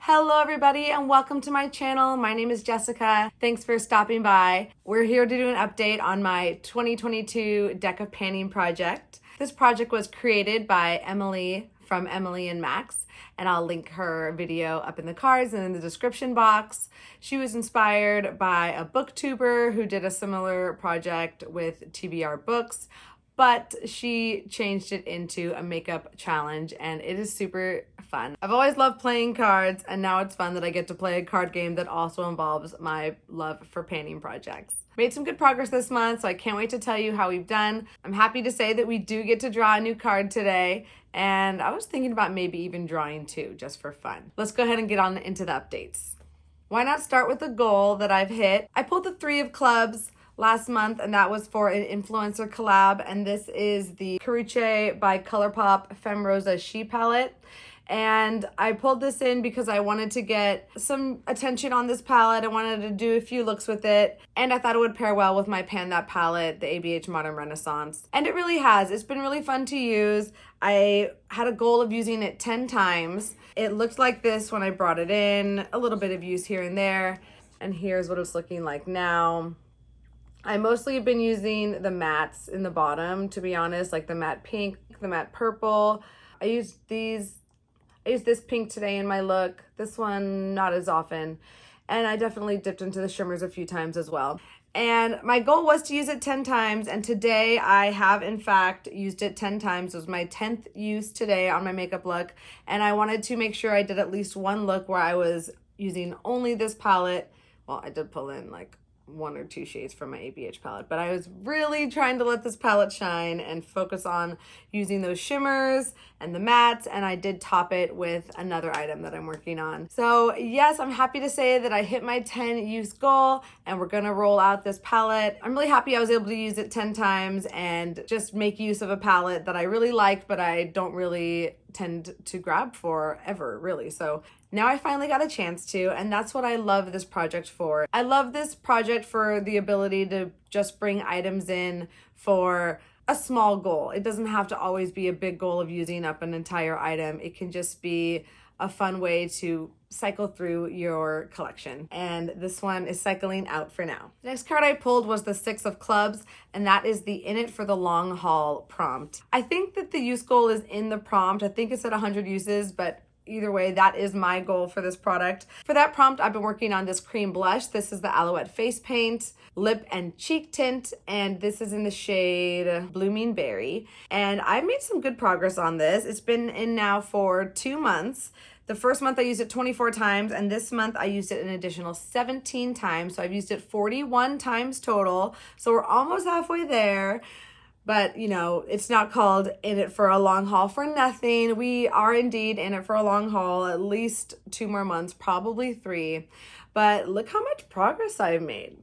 Hello everybody and welcome to my channel. My name is Jessica. Thanks for stopping by. We're here to do an update on my 2022 deck of painting project. This project was created by Emily from Emily and Max, and I'll link her video up in the cards and in the description box. She was inspired by a booktuber who did a similar project with TBR books, but she changed it into a makeup challenge and it is super fun. I've always loved playing cards and now it's fun that I get to play a card game that also involves my love for painting projects. Made some good progress this month, so I can't wait to tell you how we've done. I'm happy to say that we do get to draw a new card today, and I was thinking about maybe even drawing two just for fun. Let's go ahead and get on into the updates. Why not start with the goal that I've hit? I pulled the 3 of clubs last month, and that was for an influencer collab, and this is the Karruche by Colourpop Fem Rosa She palette. And I pulled this in because I wanted to get some attention on this palette. I wanted to do a few looks with it, and I thought it would pair well with my Pan That palette, the ABH Modern Renaissance. And it really has. It's been really fun to use. I had a goal of using it 10 times. It looked like this when I brought it in, a little bit of use here and there. And here's what it's looking like now. I mostly have been using the mattes in the bottom, to be honest, like the matte pink, the matte purple. I used this pink today in my look, this one not as often, and I definitely dipped into the shimmers a few times as well. And my goal was to use it 10 times, and today I have in fact used it 10 times. It was my 10th use today on my makeup look, and I wanted to make sure I did at least one look where I was using only this palette. Well, I did pull in like 1 or 2 shades from my ABH palette, but I was really trying to let this palette shine and focus on using those shimmers and the mattes, and I did top it with another item that I'm working on. So yes, I'm happy to say that I hit my 10 use goal, and we're gonna roll out this palette. I'm really happy I was able to use it 10 times and just make use of a palette that I really like, but I don't really tend to grab for ever, really. So now I finally got a chance to, and that's what I love this project for. I love this project for the ability to just bring items in for a small goal. It doesn't have to always be a big goal of using up an entire item. It can just be a fun way to cycle through your collection. And this one is cycling out for now. The next card I pulled was the 6 of clubs, and that is the In It for the Long Haul prompt. I think that the use goal is in the prompt. I think it's at 100 uses, but either way, that is my goal for this product. For that prompt, I've been working on this cream blush. This is the Alouette Face Paint Lip and Cheek Tint, and this is in the shade Blooming Berry. And I've made some good progress on this. It's been in now for 2 months. The first month I used it 24 times, and this month I used it an additional 17 times. So I've used it 41 times total. So we're almost halfway there. But, you know, it's not called In It for a Long Haul for nothing. We are indeed in it for a long haul, at least 2 more months, probably 3. But look how much progress I've made.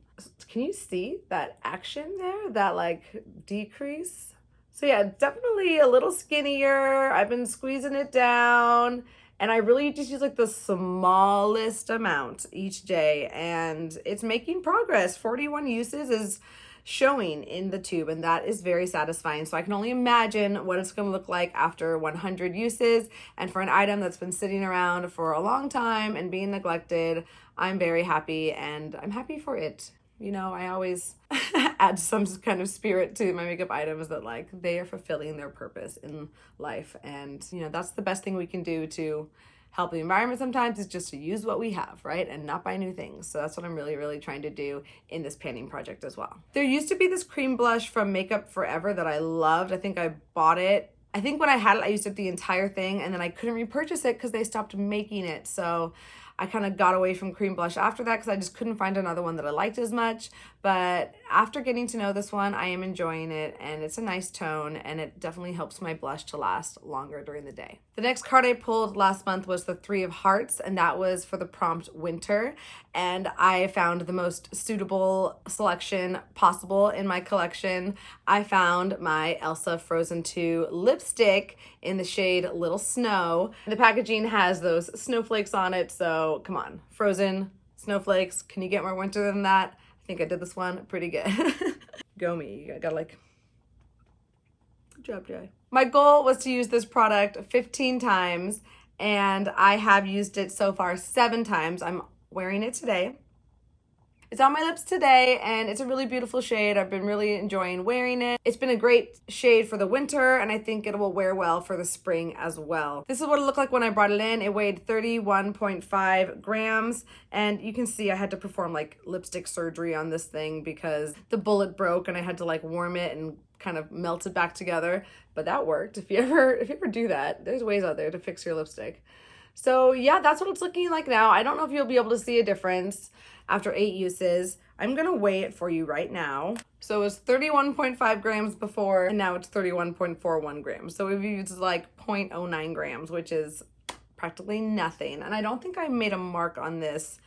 Can you see that action there? That like decrease? So yeah, definitely a little skinnier. I've been squeezing it down. And I really just use like the smallest amount each day. And it's making progress. 41 uses is showing in the tube, and that is very satisfying. So I can only imagine what it's going to look like after 100 uses. And for an item that's been sitting around for a long time and being neglected, I'm very happy, and I'm happy for it. You know, I always add some kind of spirit to my makeup items that like they are fulfilling their purpose in life. And, you know, that's the best thing we can do to help the environment sometimes, is just to use what we have, right? And not buy new things. So that's what I'm really, really trying to do in this painting project as well. There used to be this cream blush from Makeup Forever that I loved. I think I bought it. I think when I had it, I used up the entire thing, and then I couldn't repurchase it because they stopped making it. So I kind of got away from cream blush after that because I just couldn't find another one that I liked as much. But after getting to know this one, I am enjoying it, and it's a nice tone, and it definitely helps my blush to last longer during the day. The next card I pulled last month was the 3 of Hearts, and that was for the prompt Winter. And I found the most suitable selection possible in my collection. I found my Elsa Frozen II lipstick in the shade Little Snow. The packaging has those snowflakes on it, so come on, Frozen, snowflakes, can you get more winter than that? I think I did this one pretty good. Go me, you gotta like, good job, Jay. My goal was to use this product 15 times, and I have used it so far 7 times. I'm wearing it today. It's on my lips today, and it's a really beautiful shade. I've been really enjoying wearing it. It's been a great shade for the winter, and I think it will wear well for the spring as well. This is what it looked like when I brought it in. It weighed 31.5 grams, and you can see I had to perform like lipstick surgery on this thing because the bullet broke, and I had to like warm it and kind of melt it back together. But that worked. If you ever do that, there's ways out there to fix your lipstick. So yeah, that's what it's looking like now. I don't know if you'll be able to see a difference after 8 uses. I'm gonna weigh it for you right now. So it was 31.5 grams before, and now it's 31.41 grams. So we've used like 0.09 grams, which is practically nothing. And I don't think I made a mark on this.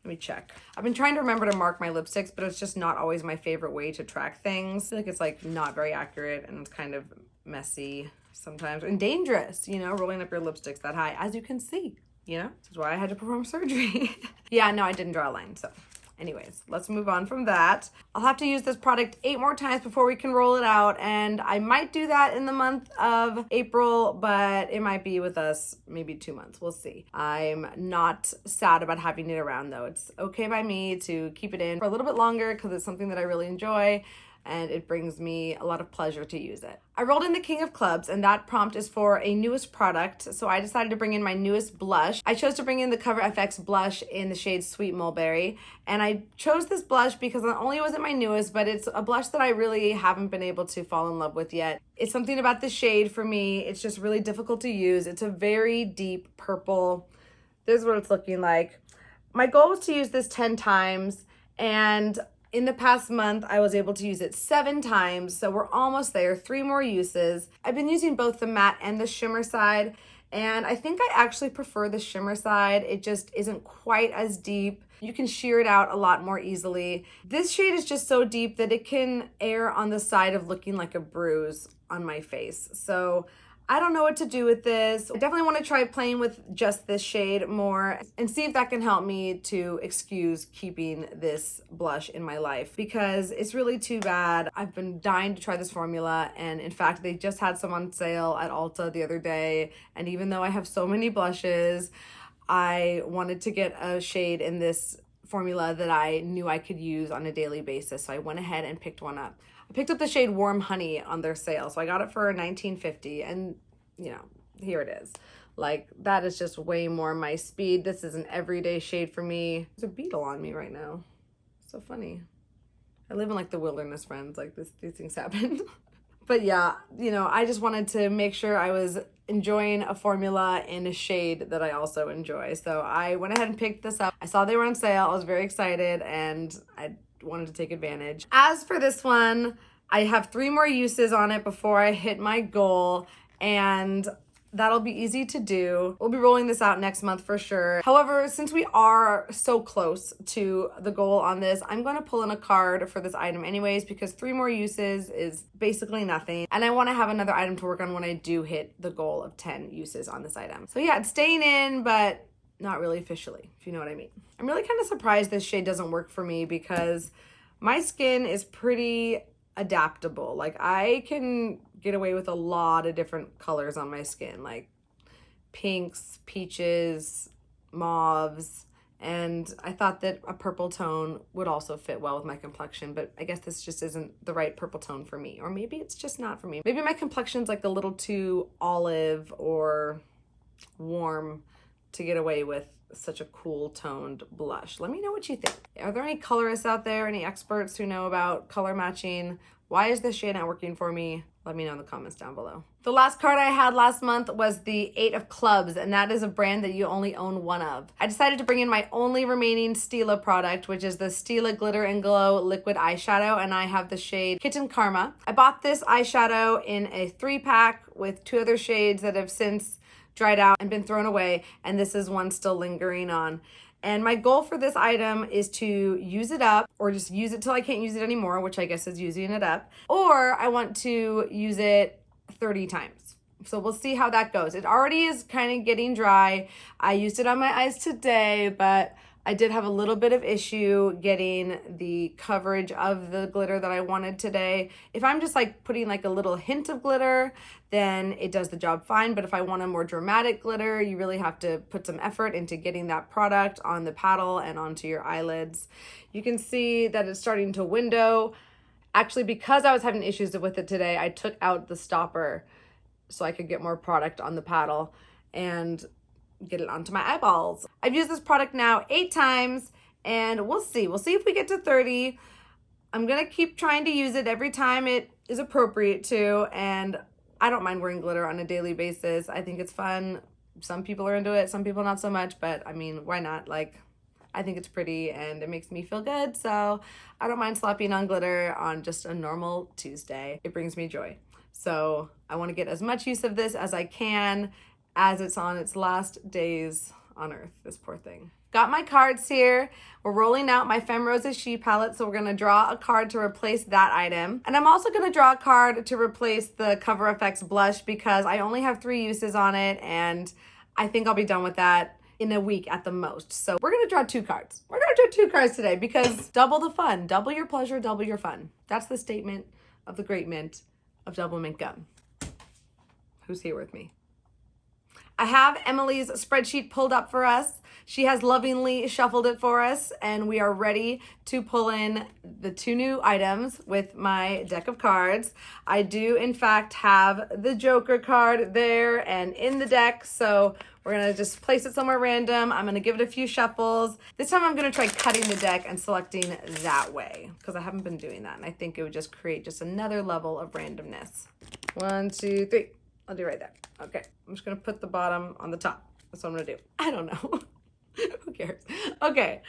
Let me check. I've been trying to remember to mark my lipsticks, but it's just not always my favorite way to track things. I feel like it's like not very accurate, and it's kind of messy sometimes and dangerous, you know, rolling up your lipsticks that high, as you can see, you know, this is why I had to perform surgery. Yeah, no, I didn't draw a line. So anyways, let's move on from that. I'll have to use this product 8 more times before we can roll it out, and I might do that in the month of April, but it might be with us maybe 2 months. We'll see. I'm not sad about having it around though. It's okay by me to keep it in for a little bit longer because it's something that I really enjoy, and it brings me a lot of pleasure to use it. I rolled in the King of Clubs, and that prompt is for a newest product, so I decided to bring in my newest blush. I chose to bring in the Cover FX blush in the shade Sweet Mulberry, and I chose this blush because not only was it my newest, but it's a blush that I really haven't been able to fall in love with yet. It's something about the shade for me, it's just really difficult to use. It's a very deep purple. This is what it's looking like. My goal was to use this 10 times, and in the past month, I was able to use it 7 times, so we're almost there, 3 more uses. I've been using both the matte and the shimmer side, and I think I actually prefer the shimmer side. It just isn't quite as deep. You can sheer it out a lot more easily. This shade is just so deep that it can err on the side of looking like a bruise on my face. So I don't know what to do with this. I definitely want to try playing with just this shade more and see if that can help me to excuse keeping this blush in my life, because it's really too bad. I've been dying to try this formula, and in fact, they just had some on sale at Ulta the other day, and even though I have so many blushes, I wanted to get a shade in this formula that I knew I could use on a daily basis, so I went ahead and picked one up. I picked up the shade Warm Honey on their sale, so I got it for $19.50, and you know, here it is. Like, that is just way more my speed. This is an everyday shade for me. There's a beetle on me right now. So funny. I live in like the wilderness, friends. Like these things happen. But yeah, you know, I just wanted to make sure I was enjoying a formula in a shade that I also enjoy. So I went ahead and picked this up. I saw they were on sale. I was very excited, and I wanted to take advantage. As for this one, I have 3 more uses on it before I hit my goal, and that'll be easy to do. We'll be rolling this out next month for sure. However, since we are so close to the goal on this, I'm going to pull in a card for this item anyways, because 3 more uses is basically nothing. And I want to have another item to work on when I do hit the goal of 10 uses on this item. So yeah, it's staying in, but not really officially, if you know what I mean. I'm really kind of surprised this shade doesn't work for me because my skin is pretty adaptable. Like, I can get away with a lot of different colors on my skin, like pinks, peaches, mauves, and I thought that a purple tone would also fit well with my complexion, but I guess this just isn't the right purple tone for me, or maybe it's just not for me. Maybe my complexion's like a little too olive or warm to get away with such a cool toned blush. Let me know what you think. Are there any colorists out there, any experts who know about color matching? Why is this shade not working for me? Let me know in the comments down below. The last card I had last month was the 8 of Clubs, and that is a brand that you only own 1 of. I decided to bring in my only remaining Stila product, which is the Stila Glitter and Glow liquid eyeshadow, and I have the shade Kitten Karma. I bought this eyeshadow in a 3-pack with 2 other shades that have since dried out and been thrown away, and this is one still lingering on. And my goal for this item is to use it up, or just use it till I can't use it anymore, which I guess is using it up, or I want to use it 30 times. So we'll see how that goes. It already is kind of getting dry. I used it on my eyes today, but I did have a little bit of issue getting the coverage of the glitter that I wanted today. If I'm just like putting like a little hint of glitter, then it does the job fine. But if I want a more dramatic glitter, you really have to put some effort into getting that product on the paddle and onto your eyelids. You can see that it's starting to window. Actually, because I was having issues with it today, I took out the stopper so I could get more product on the paddle and get it onto my eyeballs. I've used this product now 8 times and we'll see. We'll see if we get to 30. I'm gonna keep trying to use it every time it is appropriate to, and I don't mind wearing glitter on a daily basis. I think it's fun. Some people are into it, some people not so much, but I mean, why not? Like, I think it's pretty and it makes me feel good, so I don't mind slapping on glitter on just a normal Tuesday. It brings me joy. So I wanna get as much use of this as I can as it's on its last days on earth, this poor thing. Got my cards here. We're rolling out my Fem Roses She palette, so we're gonna draw a card to replace that item. And I'm also gonna draw a card to replace the Cover FX blush because I only have 3 uses on it and I think I'll be done with that in a week at the most. So we're gonna draw 2 cards. We're gonna draw 2 cards today because double the fun, double your pleasure, double your fun. That's the statement of the great mint of Double Mint Gum. Who's here with me? I have Emily's spreadsheet pulled up for us. She has lovingly shuffled it for us, and we are ready to pull in the 2 new items with my deck of cards. I do, in fact, have the Joker card there and in the deck, so we're gonna just place it somewhere random. I'm gonna give it a few shuffles. This time I'm gonna try cutting the deck and selecting that way, because I haven't been doing that, and I think it would just create just another level of randomness. 1, 2, 3. I'll do right there. Okay, I'm just gonna put the bottom on the top. That's what I'm gonna do. I don't know. Who cares? Okay,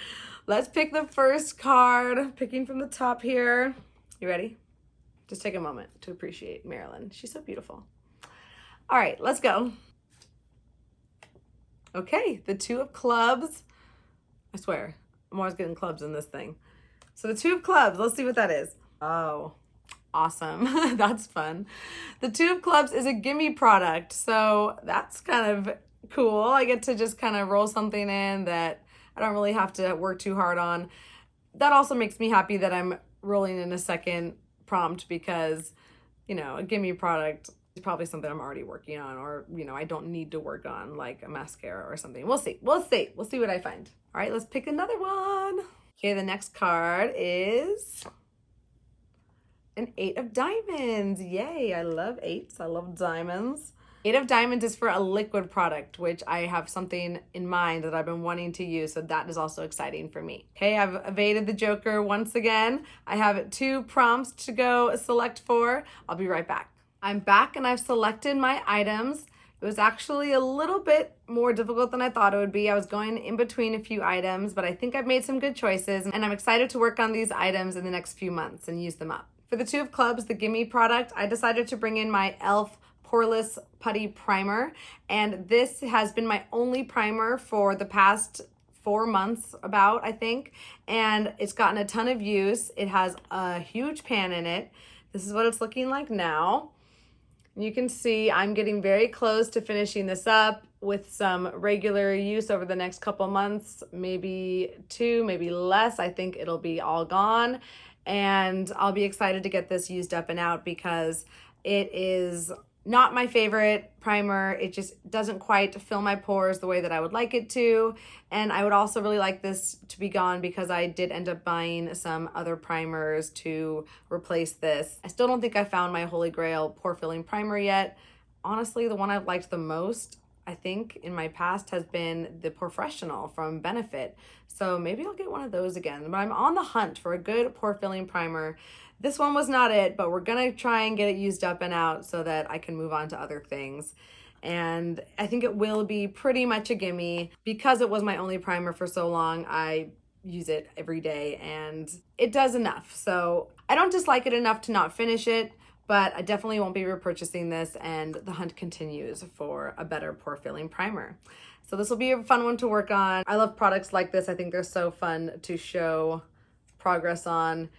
let's pick the first card. Picking from the top here. You ready? Just take a moment to appreciate Marilyn. She's so beautiful. All right, let's go. Okay, the 2 of clubs. I swear, I'm always getting clubs in this thing. So the 2 of clubs, let's see what that is. Oh, awesome. That's fun. The 2 of clubs is a gimme product, so that's kind of cool. I get to just kind of roll something in that I don't really have to work too hard on. That also makes me happy that I'm rolling in a second prompt because, you know, a gimme product is probably something I'm already working on, or, you know, I don't need to work on, like a mascara or something. We'll see. We'll see. We'll see what I find. All right, let's pick another one. Okay, the next card is an 8 of diamonds. Yay, I love 8s. I love diamonds. 8 of diamonds is for a liquid product, which I have something in mind that I've been wanting to use, so that is also exciting for me. Okay, I've evaded the Joker once again. I have 2 prompts to go select for. I'll be right back. I'm back and I've selected my items. It was actually a little bit more difficult than I thought it would be. I was going in between a few items, but I think I've made some good choices, and I'm excited to work on these items in the next few months and use them up. For the 2 of clubs, the gimme product, I decided to bring in my e.l.f. Poreless Putty Primer, and this has been my only primer for the past 4 months about, I think, and it's gotten a ton of use. It has a huge pan in it. This is what it's looking like now. You can see I'm getting very close to finishing this up with some regular use over the next couple months, maybe 2, maybe less. I think it'll be all gone, and I'll be excited to get this used up and out because it is not my favorite primer. It just doesn't quite fill my pores the way that I would like it to. And I would also really like this to be gone because I did end up buying some other primers to replace this. I still don't think I found my holy grail pore filling primer yet. Honestly, the one I've liked the most, I think, in my past has been the Professional from Benefit. So maybe I'll get one of those again. But I'm on the hunt for a good pore filling primer. This one was not it, but we're gonna try and get it used up and out so that I can move on to other things. And I think it will be pretty much a gimme. Because it was my only primer for so long, I use it every day and it does enough. So I don't dislike it enough to not finish it, but I definitely won't be repurchasing this, and the hunt continues for a better pore filling primer. So this will be a fun one to work on. I love products like this. I think they're so fun to show progress on.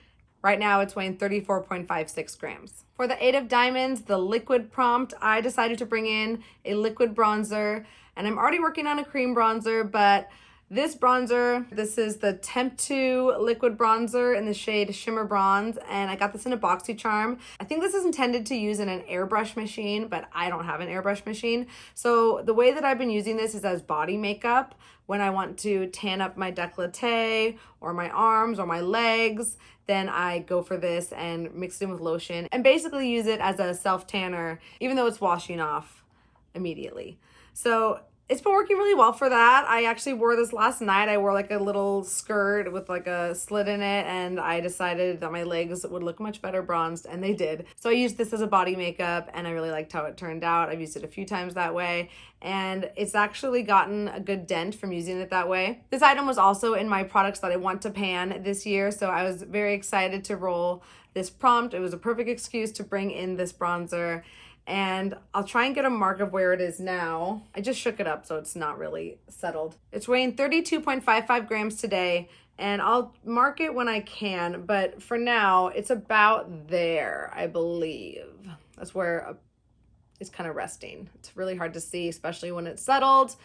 Right now it's weighing 34.56 grams. For the 8 of diamonds, the liquid prompt, I decided to bring in a liquid bronzer, and I'm already working on a cream bronzer, but This bronzer, this is the Temptu liquid bronzer in the shade Shimmer Bronze, and I got this in a BoxyCharm. I think this is intended to use in an airbrush machine, but I don't have an airbrush machine. So the way that I've been using this is as body makeup when I want to tan up my décolleté or my arms or my legs. Then I go for this and mix it in with lotion and basically use it as a self-tanner, even though it's washing off immediately. So it's been working really well for that. I actually wore this last night. I wore like a little skirt with like a slit in it, and I decided that my legs would look much better bronzed, and they did. So I used this as a body makeup, and I really liked how it turned out. I've used it a few times that way, and it's actually gotten a good dent from using it that way. This item was also in my products that I want to pan this year, so I was very excited to roll this prompt. It was a perfect excuse to bring in this bronzer. And I'll try and get a mark of where it is now. I just shook it up so it's not really settled. It's weighing 32.55 grams today, and I'll mark it when I can, but for now it's about there, I believe. That's where it's kind of resting. It's really hard to see, especially when it's settled,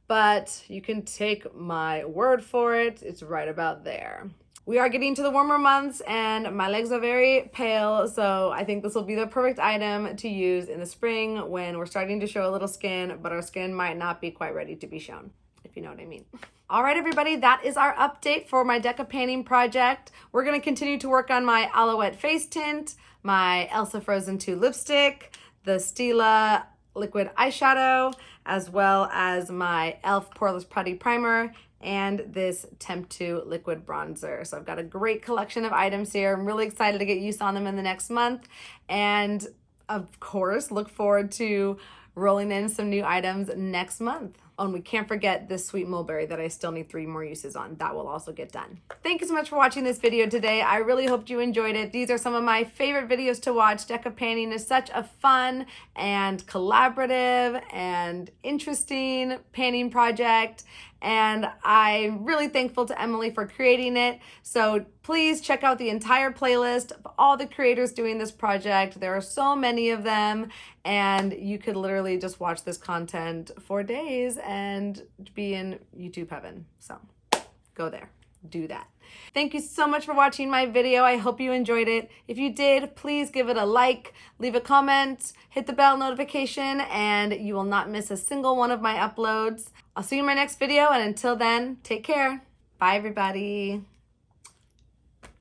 but you can take my word for it. It's right about there. We are getting to the warmer months and my legs are very pale, so I think this will be the perfect item to use in the spring when we're starting to show a little skin, but our skin might not be quite ready to be shown, if you know what I mean. All right, everybody, that is our update for my Deca Panning project. We're gonna continue to work on my Alouette face tint, my Elsa Frozen II lipstick, the Stila liquid eyeshadow, as well as my e.l.f. Poreless Putty primer, and this Temptu liquid bronzer. So I've got a great collection of items here. I'm really excited to get use on them in the next month. And of course, look forward to rolling in some new items next month. Oh, and we can't forget this sweet mulberry that I still need 3 more uses on. That will also get done. Thank you so much for watching this video today. I really hoped you enjoyed it. These are some of my favorite videos to watch. Deca Panning is such a fun and collaborative and interesting panning project, and I'm really thankful to Emily for creating it. So please check out the entire playlist of all the creators doing this project. There are so many of them, and you could literally just watch this content for days and be in YouTube heaven. So go there, do that. Thank you so much for watching my video. I hope you enjoyed it. If you did, please give it a like, leave a comment, hit the bell notification, and you will not miss a single one of my uploads. I'll see you in my next video, and until then, take care. Bye, everybody.